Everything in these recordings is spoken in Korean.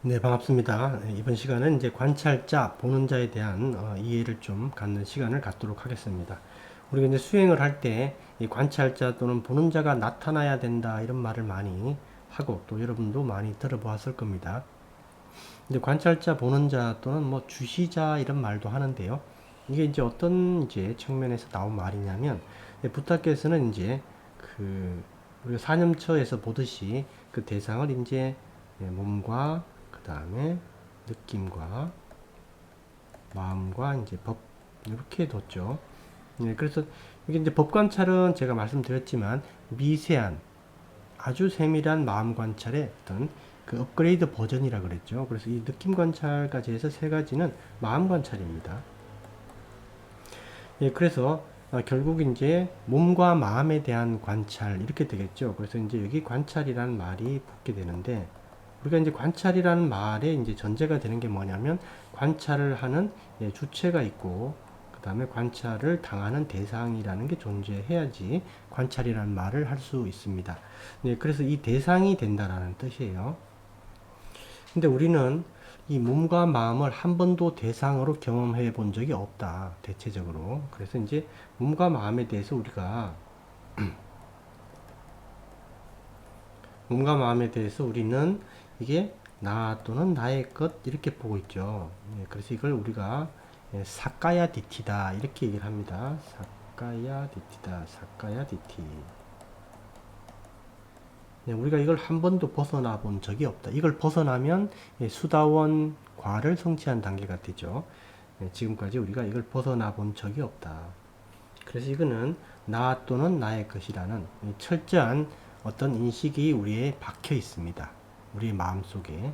네, 반갑습니다. 네, 이번 시간은 이제 관찰자, 보는 자에 대한 이해를 좀 갖는 시간을 갖도록 하겠습니다. 우리가 이제 수행을 할 때 이 관찰자 또는 보는 자가 나타나야 된다 이런 말을 많이 하고 또 여러분도 많이 들어보았을 겁니다. 이제 관찰자, 보는 자 또는 뭐 주시자 이런 말도 하는데요. 이게 이제 어떤 이제 측면에서 나온 말이냐면 부타께서는 이제 그 우리가 사념처에서 보듯이 그 대상을 이제 몸과 그 다음에 느낌과 마음과 이제 법 이렇게 뒀죠. 네, 그래서 이게 이제 법 관찰은 제가 말씀드렸지만 미세한 아주 세밀한 마음 관찰의 어떤 그 업그레이드 버전이라 그랬죠. 그래서 이 느낌 관찰까지 해서 세 가지는 마음 관찰입니다. 예, 그래서 결국 이제 몸과 마음에 대한 관찰 이렇게 되겠죠. 그래서 이제 여기 관찰이라는 말이 붙게 되는데 우리가 이제 관찰이라는 말에 이제 전제가 되는 게 뭐냐면 관찰을 하는 주체가 있고 그 다음에 관찰을 당하는 대상이라는 게 존재해야지 관찰이라는 말을 할 수 있습니다. 네, 그래서 이 대상이 된다라는 뜻이에요. 근데 우리는 이 몸과 마음을 한 번도 대상으로 경험해 본 적이 없다. 대체적으로. 그래서 이제 몸과 마음에 대해서 우리가 몸과 마음에 대해서 우리는 이게 나 또는 나의 것 이렇게 보고 있죠. 그래서 이걸 우리가 사까야 디티다 이렇게 얘기를 합니다. 사까야 디티다. 사까야 디티. 우리가 이걸 한 번도 벗어나 본 적이 없다. 이걸 벗어나면 수다원 과를 성취한 단계가 되죠. 지금까지 우리가 이걸 벗어나 본 적이 없다. 그래서 이거는 나 또는 나의 것이라는 철저한 어떤 인식이 우리에 박혀 있습니다. 우리의 마음 속에.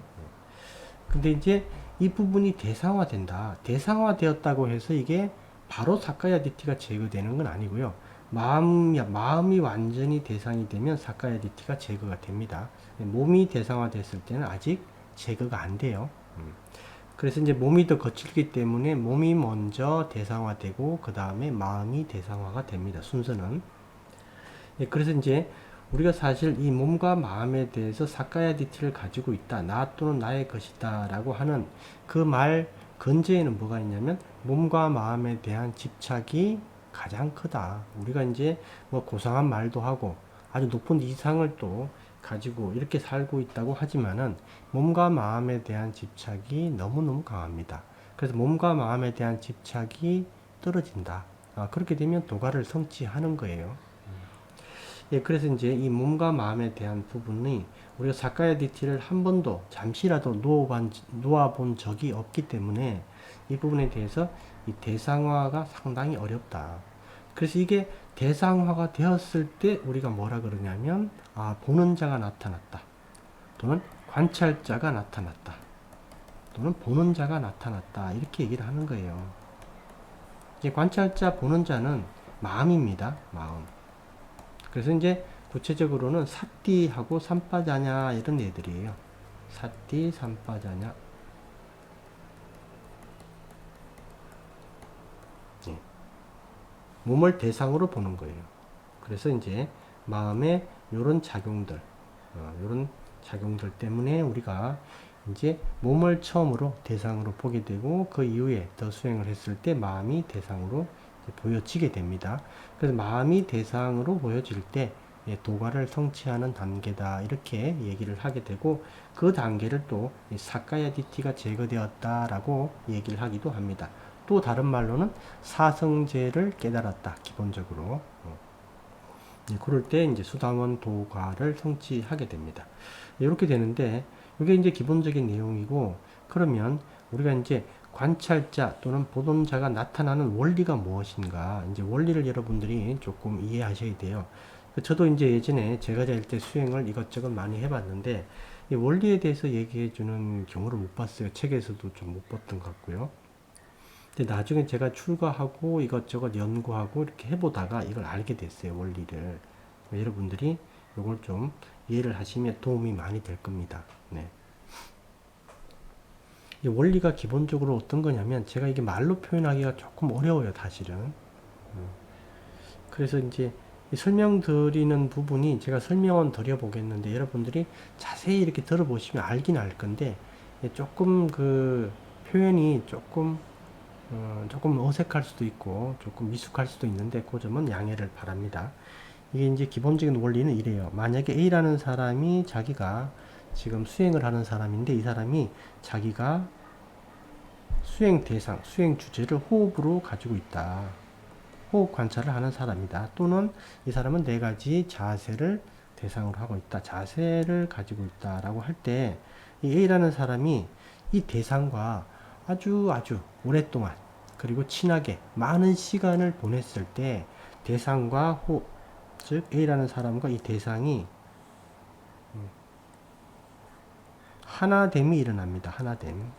근데 이제 이 부분이 대상화된다. 대상화되었다고 해서 이게 바로 사카야 디티가 제거되는 건 아니고요. 마음이 완전히 대상이 되면 사카야 디티가 제거가 됩니다. 몸이 대상화됐을 때는 아직 제거가 안 돼요. 그래서 이제 몸이 더 거칠기 때문에 몸이 먼저 대상화되고 그 다음에 마음이 대상화가 됩니다. 순서는. 그래서 이제 우리가 사실 이 몸과 마음에 대해서 사카야 디티를 가지고 있다. 나 또는 나의 것이다. 라고 하는 그 말 근저에는 뭐가 있냐면 몸과 마음에 대한 집착이 가장 크다. 우리가 이제 뭐 고상한 말도 하고 아주 높은 이상을 또 가지고 이렇게 살고 있다고 하지만은 몸과 마음에 대한 집착이 너무너무 강합니다. 그래서 몸과 마음에 대한 집착이 떨어진다. 그렇게 되면 도가를 성취하는 거예요. 예, 그래서 이제 이 몸과 마음에 대한 부분이 우리가 사카야 디티를 한 번도 잠시라도 놓아본 적이 없기 때문에 이 부분에 대해서 이 대상화가 상당히 어렵다. 그래서 이게 대상화가 되었을 때 우리가 뭐라 그러냐면 보는 자가 나타났다. 또는 관찰자가 나타났다. 또는 보는 자가 나타났다. 이렇게 얘기를 하는 거예요. 이제 관찰자, 보는 자는 마음입니다. 마음. 그래서 이제 구체적으로는 사띠하고 삼빠자냐 이런 애들이에요. 사띠, 삼빠자냐. 네. 몸을 대상으로 보는 거예요. 그래서 이제 마음의 요런 작용들, 요런 작용들 때문에 우리가 이제 몸을 처음으로 대상으로 보게 되고 그 이후에 더 수행을 했을 때 마음이 대상으로 보여지게 됩니다. 그래서 마음이 대상으로 보여질 때 도가를 성취하는 단계다 이렇게 얘기를 하게 되고 그 단계를 또 사카야 디티가 제거되었다라고 얘기를 하기도 합니다. 또 다른 말로는 사성제를 깨달았다 기본적으로 그럴 때 이제 수당원 도가를 성취하게 됩니다. 이렇게 되는데 이게 이제 기본적인 내용이고 그러면 우리가 이제 관찰자 또는 보존자가 나타나는 원리가 무엇인가 이제 원리를 여러분들이 조금 이해하셔야 돼요. 저도 이제 예전에 제가 잘 때 수행을 이것저것 많이 해봤는데 이 원리에 대해서 얘기해 주는 경우를 못 봤어요. 책에서도 좀 못 봤던 것 같고요. 근데 나중에 제가 출가하고 이것저것 연구하고 이렇게 해보다가 이걸 알게 됐어요. 원리를. 여러분들이 이걸 좀 이해를 하시면 도움이 많이 될 겁니다. 네. 이 원리가 기본적으로 어떤 거냐면 제가 이게 말로 표현하기가 조금 어려워요. 사실은. 그래서 이제 설명드리는 부분이 제가 설명은 드려보겠는데 여러분들이 자세히 이렇게 들어보시면 알긴 알 건데 조금 그 표현이 조금 어색할 수도 있고 조금 미숙할 수도 있는데 그 점은 양해를 바랍니다. 이게 이제 기본적인 원리는 이래요. 만약에 A라는 사람이 자기가 지금 수행을 하는 사람인데 이 사람이 자기가 수행 대상, 수행 주제를 호흡으로 가지고 있다. 호흡 관찰을 하는 사람이다. 또는 이 사람은 네 가지 자세를 대상으로 하고 있다. 자세를 가지고 있다라고 할 때 이 A라는 사람이 이 대상과 아주 오랫동안 그리고 친하게 많은 시간을 보냈을 때 대상과 호흡, 즉 A라는 사람과 이 대상이 하나됨이 일어납니다. 하나됨.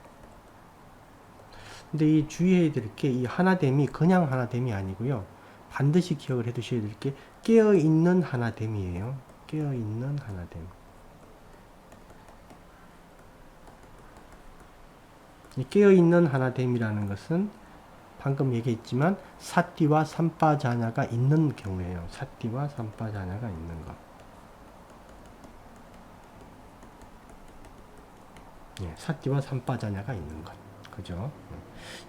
근데 이 주의해야 될 게 이 하나됨이 그냥 하나됨이 아니고요. 반드시 기억을 해 두셔야 될 게 깨어있는 하나됨이에요. 깨어있는 하나됨. 이 깨어있는 하나됨이라는 것은 방금 얘기했지만 사띠와 삼빠자냐가 있는 경우에요. 사띠와 삼빠자냐가 있는 것. 예, 사띠와 삼빠자냐가 있는 것. 그죠?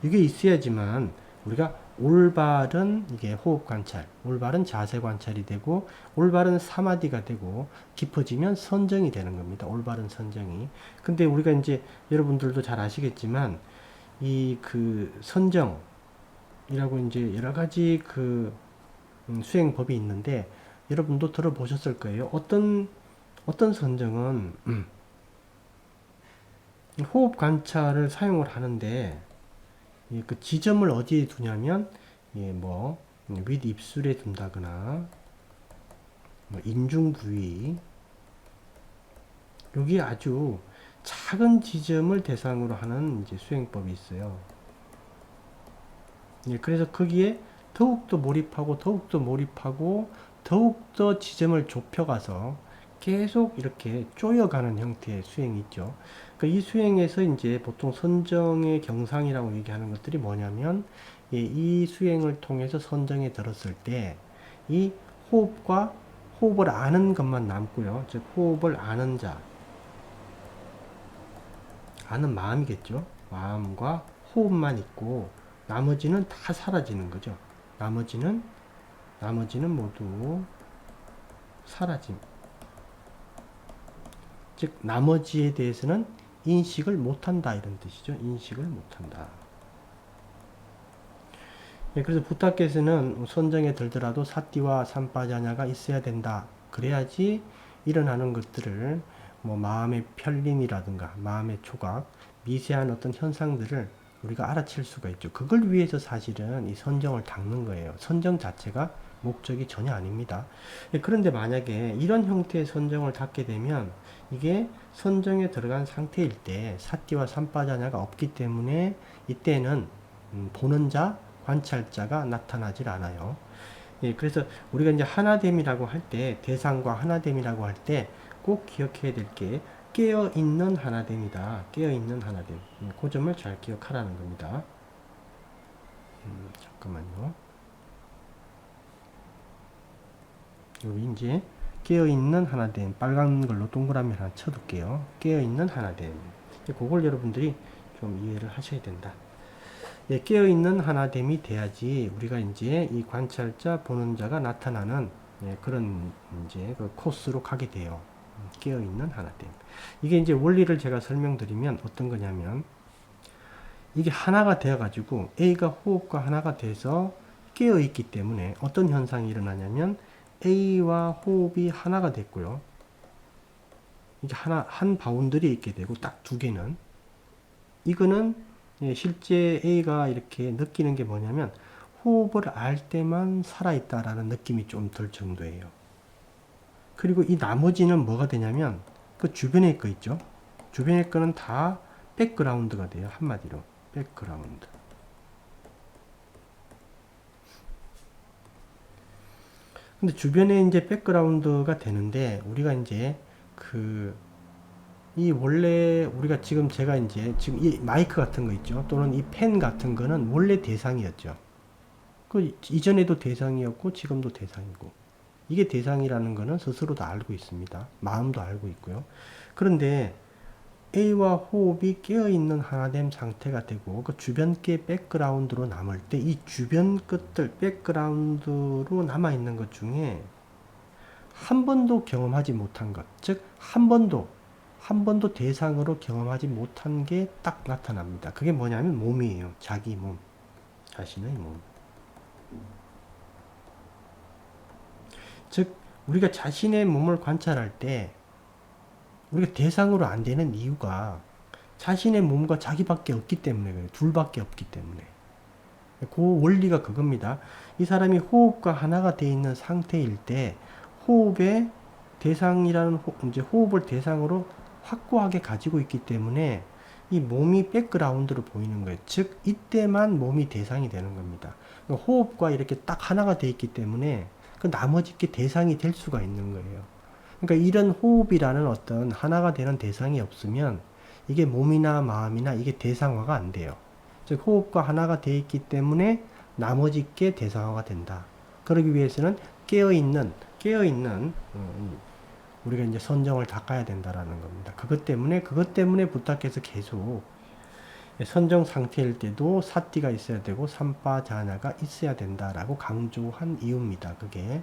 이게 있어야지만 우리가 올바른 이게 호흡 관찰, 올바른 자세 관찰이 되고 올바른 사마디가 되고 깊어지면 선정이 되는 겁니다. 올바른 선정이. 근데 우리가 이제 여러분들도 잘 아시겠지만 이 그 선정이라고 이제 여러 가지 그 수행법이 있는데 여러분도 들어보셨을 거예요. 어떤 선정은 호흡 관찰을 사용을 하는데 그 지점을 어디에 두냐면 뭐 윗입술에 둔다거나 뭐 인중 부위 여기 아주 작은 지점을 대상으로 하는 이제 수행법이 있어요. 그래서 거기에 더욱더 몰입하고 더욱더 지점을 좁혀가서 계속 이렇게 쪼여가는 형태의 수행이 있죠. 그러니까 이 수행에서 이제 보통 선정의 경상이라고 얘기하는 것들이 뭐냐면 이 수행을 통해서 선정에 들었을 때 이 호흡을 아는 것만 남고요. 즉 호흡을 아는 자, 아는 마음이겠죠. 마음과 호흡만 있고 나머지는 다 사라지는 거죠. 나머지는 모두 사라짐. 즉 나머지에 대해서는 인식을 못한다 이런 뜻이죠. 인식을 못한다. 그래서 부타께서는 선정에 들더라도 사띠와 삼빠자냐가 있어야 된다. 그래야지 일어나는 것들을 뭐 마음의 편림이라든가 마음의 초각, 미세한 어떤 현상들을 우리가 알아챌 수가 있죠. 그걸 위해서 사실은 이 선정을 닦는 거예요. 선정 자체가 목적이 전혀 아닙니다. 그런데 만약에 이런 형태의 선정을 닦게 되면 이게 선정에 들어간 상태일 때 사띠와 삼빠자냐가 없기 때문에 이때는 보는 자, 관찰자가 나타나질 않아요. 그래서 우리가 이제 하나됨이라고 할 때, 대상과 하나됨이라고 할 때 꼭 기억해야 될 게 깨어있는 하나됨이다. 깨어있는 하나됨. 그 점을 잘 기억하라는 겁니다. 잠깐만요. 여기 이제 깨어있는 하나됨. 빨간 걸로 동그라미 하나 쳐둘게요. 깨어있는 하나됨. 그걸 여러분들이 좀 이해를 하셔야 된다. 깨어있는 하나됨이 돼야지 우리가 이제 이 관찰자, 보는 자가 나타나는 그런 이제 그 코스로 가게 돼요. 깨어있는 하나됨. 이게 이제 원리를 제가 설명드리면 어떤 거냐면 이게 하나가 되어가지고 A가 호흡과 하나가 돼서 깨어있기 때문에 어떤 현상이 일어나냐면 A와 호흡이 하나가 됐고요. 이게 한 바운더리에 있게 되고 딱 두 개는 이거는 실제 A가 이렇게 느끼는 게 뭐냐면 호흡을 알 때만 살아있다라는 느낌이 좀 들 정도예요. 그리고 이 나머지는 뭐가 되냐면 그 주변에 거 있죠. 주변에 거는 다 백그라운드가 돼요. 한마디로 백그라운드. 근데 주변에 이제 백그라운드가 되는데 우리가 이제 이 원래 우리가 지금 제가 이제 지금 이 마이크 같은 거 있죠. 또는 이 펜 같은 거는 원래 대상이었죠. 그 이전에도 대상이었고 지금도 대상이고 이게 대상이라는 거는 스스로도 알고 있습니다. 마음도 알고 있고요. 그런데 A와 호흡이 깨어있는 하나됨 상태가 되고 그 주변 게 백그라운드로 남을 때 이 주변 것들 백그라운드로 남아있는 것 중에 한 번도 경험하지 못한 것, 즉 한 번도 대상으로 경험하지 못한 게 딱 나타납니다. 그게 뭐냐면 몸이에요. 자기 몸, 자신의 몸. 즉 우리가 자신의 몸을 관찰할 때 우리가 대상으로 안 되는 이유가 자신의 몸과 자기밖에 없기 때문에 그래요. 둘밖에 없기 때문에. 그 원리가 그겁니다. 이 사람이 호흡과 하나가 되어 있는 상태일 때 호흡의 대상이라는 이제 호흡을 대상으로 확고하게 가지고 있기 때문에 이 몸이 백그라운드로 보이는 거예요. 즉 이때만 몸이 대상이 되는 겁니다. 호흡과 이렇게 딱 하나가 되어 있기 때문에 그 나머지 게 대상이 될 수가 있는 거예요. 그러니까 이런 호흡이라는 어떤 하나가 되는 대상이 없으면 이게 몸이나 마음이나 이게 대상화가 안 돼요. 즉 호흡과 하나가 되어 있기 때문에 나머지 게 대상화가 된다. 그러기 위해서는 깨어있는 우리가 이제 선정을 닦아야 된다라는 겁니다. 그것 때문에 부탁해서 계속 선정 상태일 때도 사띠가 있어야 되고 삼바자나가 있어야 된다라고 강조한 이유입니다. 그게.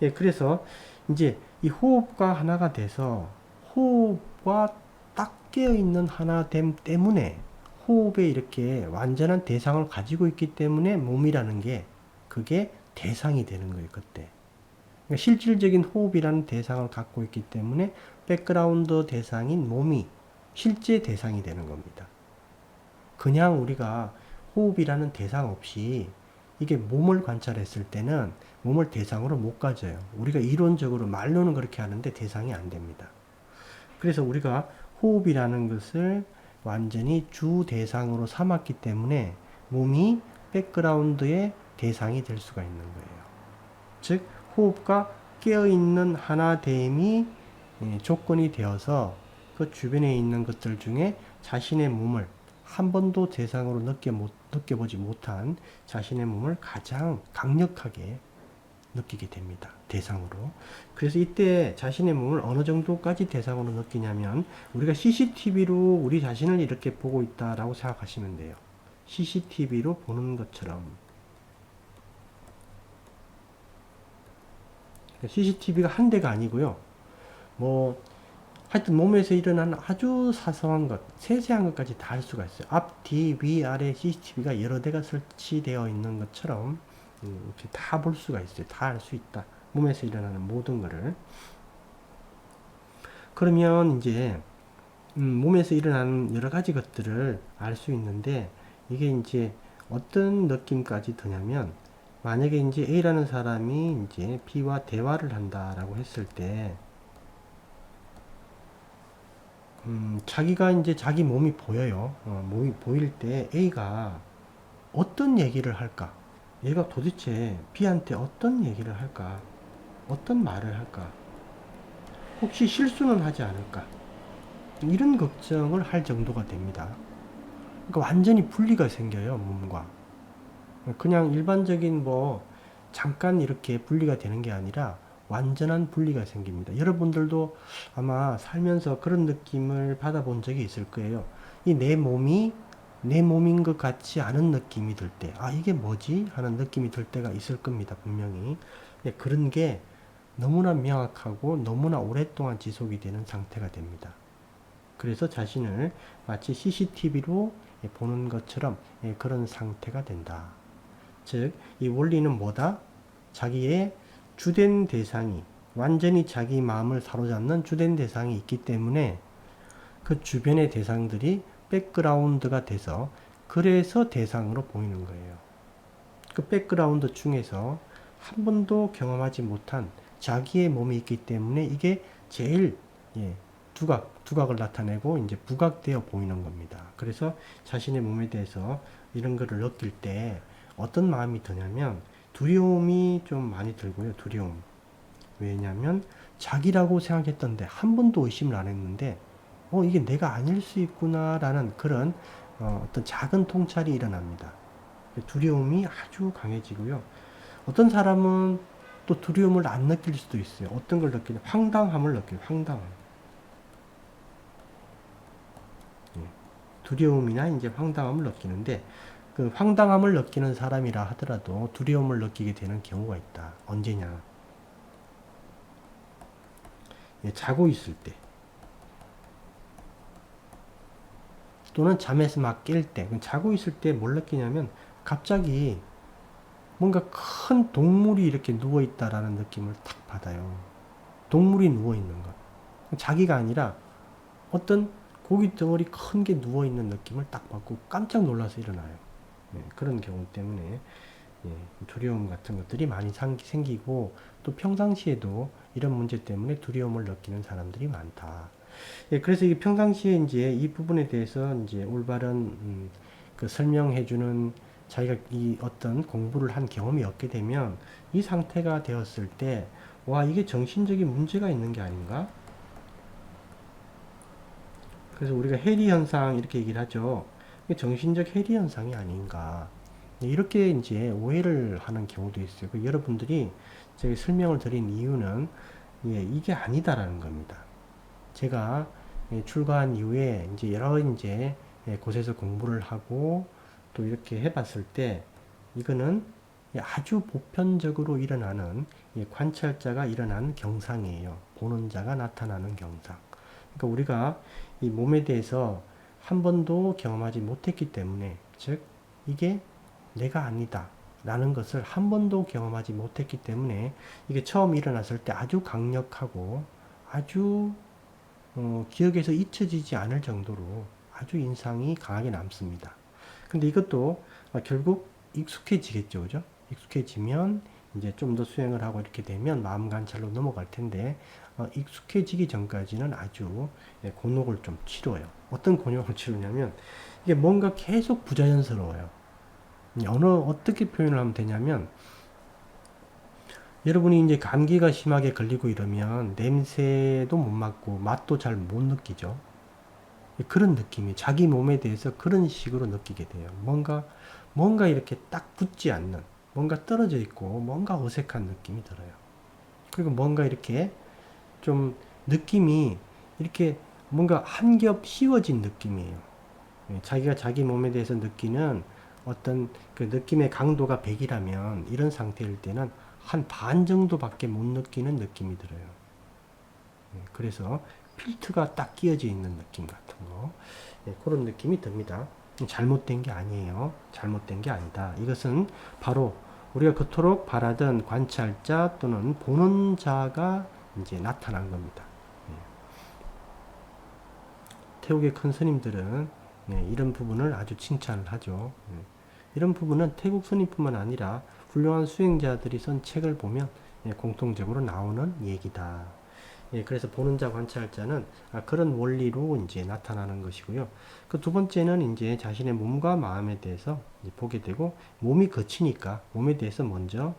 예, 그래서 이제 이 호흡과 하나가 돼서 호흡과 딱 깨어있는 하나됨 때문에 호흡에 이렇게 완전한 대상을 가지고 있기 때문에 몸이라는 게 그게 대상이 되는 거예요. 그때. 그러니까 실질적인 호흡이라는 대상을 갖고 있기 때문에 백그라운드 대상인 몸이 실제 대상이 되는 겁니다. 그냥 우리가 호흡이라는 대상 없이 이게 몸을 관찰했을 때는 몸을 대상으로 못 가져요. 우리가 이론적으로 말로는 그렇게 하는데 대상이 안 됩니다. 그래서 우리가 호흡이라는 것을 완전히 주 대상으로 삼았기 때문에 몸이 백그라운드의 대상이 될 수가 있는 거예요. 즉 호흡과 깨어있는 하나됨이 조건이 되어서 그 주변에 있는 것들 중에 자신의 몸을 한 번도 대상으로 느껴보지 못한 자신의 몸을 가장 강력하게 느끼게 됩니다. 대상으로. 그래서 이때 자신의 몸을 어느 정도까지 대상으로 느끼냐면 우리가 CCTV로 우리 자신을 이렇게 보고 있다라고 생각하시면 돼요. CCTV로 보는 것처럼. CCTV가 한 대가 아니고요. 하여튼 몸에서 일어나는 아주 사소한 것, 세세한 것까지 다 할 수가 있어요. 앞, 뒤, 위, 아래 CCTV가 여러 대가 설치되어 있는 것처럼 다 볼 수가 있어요. 다 알 수 있다. 몸에서 일어나는 모든 것을. 그러면 이제 몸에서 일어나는 여러 가지 것들을 알 수 있는데 이게 이제 어떤 느낌까지 드냐면 만약에 이제 A라는 사람이 이제 B와 대화를 한다라고 했을 때 자기가 이제 자기 몸이 보여요. 몸이 보일 때 A가 어떤 얘기를 할까? 얘가 도대체 B한테 어떤 얘기를 할까? 어떤 말을 할까? 혹시 실수는 하지 않을까? 이런 걱정을 할 정도가 됩니다. 그러니까 완전히 분리가 생겨요, 몸과. 그냥 일반적인 잠깐 이렇게 분리가 되는 게 아니라 완전한 분리가 생깁니다. 여러분들도 아마 살면서 그런 느낌을 받아본 적이 있을 거예요. 이 내 몸이 내 몸인 것 같지 않은 느낌이 들 때, 이게 뭐지? 하는 느낌이 들 때가 있을 겁니다, 분명히. 그런 게 너무나 명확하고 너무나 오랫동안 지속이 되는 상태가 됩니다. 그래서 자신을 마치 CCTV로 보는 것처럼 그런 상태가 된다. 즉, 이 원리는 뭐다? 자기의 주된 대상이, 완전히 자기 마음을 사로잡는 주된 대상이 있기 때문에 그 주변의 대상들이 백그라운드가 돼서 그래서 대상으로 보이는 거예요. 그 백그라운드 중에서 한 번도 경험하지 못한 자기의 몸이 있기 때문에 이게 제일 두각을 나타내고 이제 부각되어 보이는 겁니다. 그래서 자신의 몸에 대해서 이런 거를 느낄 때 어떤 마음이 드냐면 두려움이 좀 많이 들고요. 두려움. 왜냐하면 자기라고 생각했던데 한 번도 의심을 안 했는데 이게 내가 아닐 수 있구나라는 그런 어떤 작은 통찰이 일어납니다. 두려움이 아주 강해지고요. 어떤 사람은 또 두려움을 안 느낄 수도 있어요. 어떤 걸 느끼냐? 황당함을 느껴요. 황당함. 두려움이나 이제 황당함을 느끼는데 그 황당함을 느끼는 사람이라 하더라도 두려움을 느끼게 되는 경우가 있다. 언제냐? 예, 자고 있을 때 또는 잠에서 막 깰 때. 자고 있을 때 뭘 느끼냐면 갑자기 뭔가 큰 동물이 이렇게 누워있다라는 느낌을 탁 받아요. 동물이 누워있는 것. 자기가 아니라 어떤 고기 덩어리 큰 게 누워있는 느낌을 딱 받고 깜짝 놀라서 일어나요. 네, 그런 경우 때문에 예, 두려움 같은 것들이 많이 생기고 또 평상시에도 이런 문제 때문에 두려움을 느끼는 사람들이 많다. 예, 그래서 이 평상시에 이제 이 부분에 대해서 이제 올바른 그 설명해주는 자기가 이 어떤 공부를 한 경험이 없게 되면 이 상태가 되었을 때, 와, 이게 정신적인 문제가 있는 게 아닌가? 그래서 우리가 해리 현상 이렇게 얘기를 하죠. 이게 정신적 해리 현상이 아닌가? 이렇게 이제 오해를 하는 경우도 있어요. 여러분들이 제가 설명을 드린 이유는 예, 이게 아니다라는 겁니다. 제가 예, 출가한 이후에 이제 여러 이제 예, 곳에서 공부를 하고 또 이렇게 해봤을 때 이거는 예, 아주 보편적으로 일어나는 예, 관찰자가 일어나는 경상이에요. 보는 자가 나타나는 경상. 그러니까 우리가 이 몸에 대해서 한 번도 경험하지 못했기 때문에, 즉 이게 내가 아니다 라는 것을 한 번도 경험하지 못했기 때문에 이게 처음 일어났을 때 아주 강력하고 아주 기억에서 잊혀지지 않을 정도로 아주 인상이 강하게 남습니다. 근데 이것도 결국 익숙해지겠죠, 그죠? 익숙해지면 이제 좀 더 수행을 하고 이렇게 되면 마음 관찰로 넘어갈 텐데 익숙해지기 전까지는 아주 예, 곤욕을 좀 치러요. 어떤 곤욕을 치르냐면 이게 뭔가 계속 부자연스러워요. 어떻게 표현을 하면 되냐면 여러분이 이제 감기가 심하게 걸리고 이러면 냄새도 못 맡고 맛도 잘 못 느끼죠. 그런 느낌이 자기 몸에 대해서 그런 식으로 느끼게 돼요. 뭔가 이렇게 딱 붙지 않는, 뭔가 떨어져 있고 뭔가 어색한 느낌이 들어요. 그리고 뭔가 이렇게 좀 느낌이 이렇게 뭔가 한 겹 씌워진 느낌이에요. 자기가 자기 몸에 대해서 느끼는 어떤 그 느낌의 강도가 100이라면 이런 상태일 때는 한 반 정도밖에 못 느끼는 느낌이 들어요. 그래서 필트가 딱 끼어져 있는 느낌 같은 거. 그런 느낌이 듭니다. 잘못된 게 아니에요. 잘못된 게 아니다. 이것은 바로 우리가 그토록 바라던 관찰자 또는 보는 자가 이제 나타난 겁니다. 태국의 큰 스님들은 이런 부분을 아주 칭찬을 하죠. 이런 부분은 태국 스님뿐만 아니라 훌륭한 수행자들이 쓴 책을 보면 공통적으로 나오는 얘기다. 그래서 보는 자, 관찰자는 그런 원리로 이제 나타나는 것이고요. 그 두 번째는 이제 자신의 몸과 마음에 대해서 보게 되고, 몸이 거치니까 몸에 대해서 먼저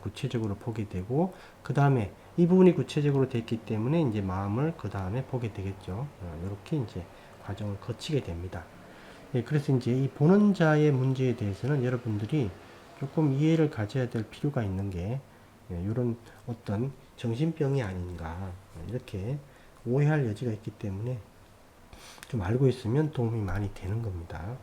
구체적으로 보게 되고, 그 다음에 이 부분이 구체적으로 됐기 때문에 이제 마음을 그 다음에 보게 되겠죠. 이렇게 이제 과정을 거치게 됩니다. 그래서 이제 이 보는 자의 문제에 대해서는 여러분들이 조금 이해를 가져야 될 필요가 있는 게 이런 어떤 정신병이 아닌가 이렇게 오해할 여지가 있기 때문에 좀 알고 있으면 도움이 많이 되는 겁니다.